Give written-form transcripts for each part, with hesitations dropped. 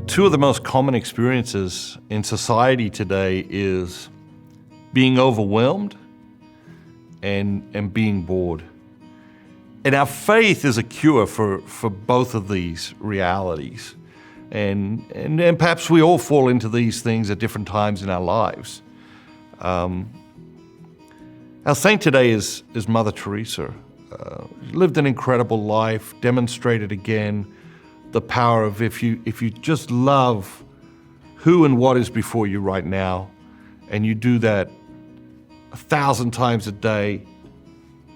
Two of the most common experiences in society today is being overwhelmed and being bored. And our faith is a cure for both of these realities. And perhaps we all fall into these things at different times in our lives. Our saint today is Mother Teresa. Lived an incredible life, demonstrated again the power of if you just love who and what is before you right now, and you do that 1,000 times a day,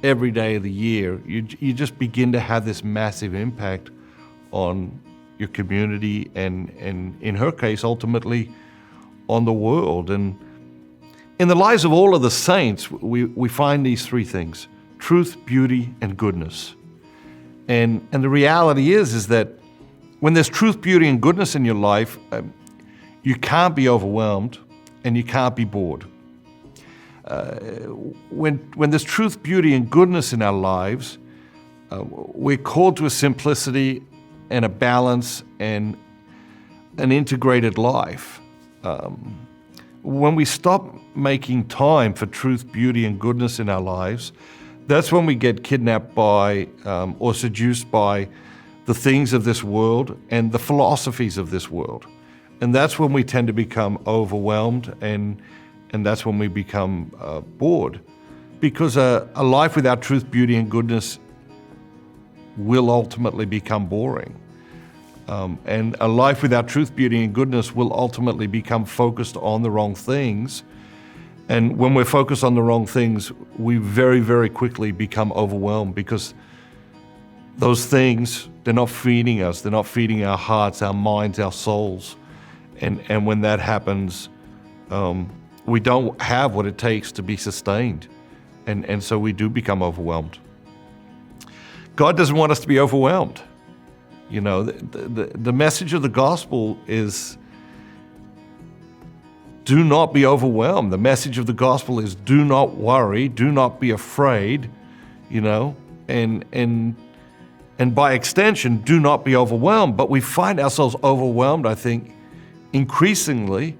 every day of the year, you just begin to have this massive impact on your community and in her case, ultimately on the world. And in the lives of all of the saints, we find these three things: truth, beauty, and goodness. And the reality is that when there's truth, beauty, and goodness in your life, you can't be overwhelmed and you can't be bored. When there's truth, beauty, and goodness in our lives, we're called to a simplicity and a balance and an integrated life. When we stop making time for truth, beauty, and goodness in our lives, that's when we get kidnapped by or seduced by the things of this world and the philosophies of this world. And that's when we tend to become overwhelmed and that's when we become bored. Because a life without truth, beauty, and goodness will ultimately become boring. And a life without truth, beauty, and goodness will ultimately become focused on the wrong things. And when we're focused on the wrong things, we very, very quickly become overwhelmed because those things, they're not feeding us. They're not feeding our hearts, our minds, our souls. And when that happens, we don't have what it takes to be sustained. And so we do become overwhelmed. God doesn't want us to be overwhelmed. You know, the message of the gospel is do not be overwhelmed. The message of the gospel is do not worry, do not be afraid, you know, and by extension, do not be overwhelmed. But we find ourselves overwhelmed, I think, increasingly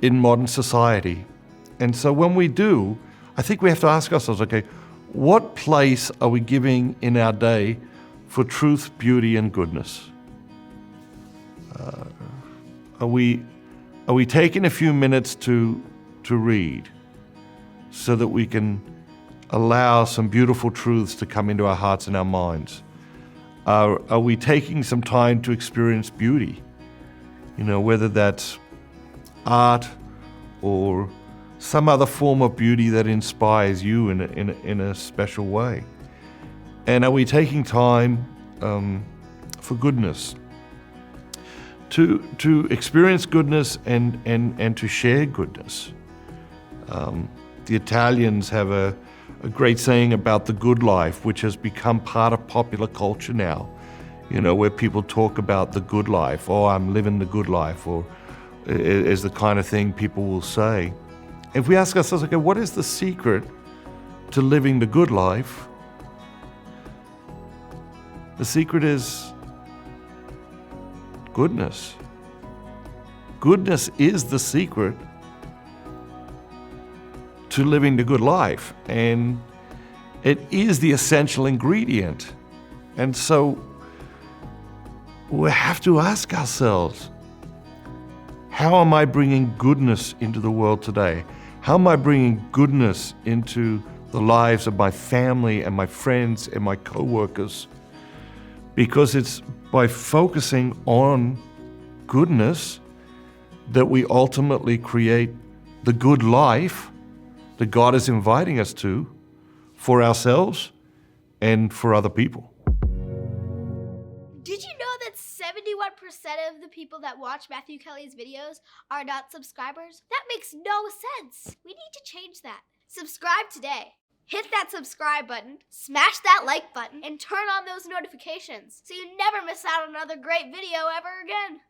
in modern society. And so when we do, I think we have to ask ourselves, okay, what place are we giving in our day for truth, beauty, and goodness? Are we taking a few minutes to read so that we can allow some beautiful truths to come into our hearts and our minds? Are we taking some time to experience beauty? You know, whether that's art or some other form of beauty that inspires you in a special way. And are we taking time for goodness? To experience goodness and to share goodness. The Italians have a great saying about the good life, which has become part of popular culture now, you know, where people talk about the good life, or I'm living the good life, or is the kind of thing people will say. If we ask ourselves, okay, what is the secret to living the good life? The secret is goodness. Goodness is the secret to living the good life, and it is the essential ingredient. And so we have to ask ourselves, how am I bringing goodness into the world today? How am I bringing goodness into the lives of my family and my friends and my co-workers? Because it's by focusing on goodness that we ultimately create the good life that God is inviting us to for ourselves and for other people. Did you know that 71% of the people that watch Matthew Kelly's videos are not subscribers? That makes no sense. We need to change that. Subscribe today. Hit that subscribe button, smash that like button, and turn on those notifications so you never miss out on another great video ever again.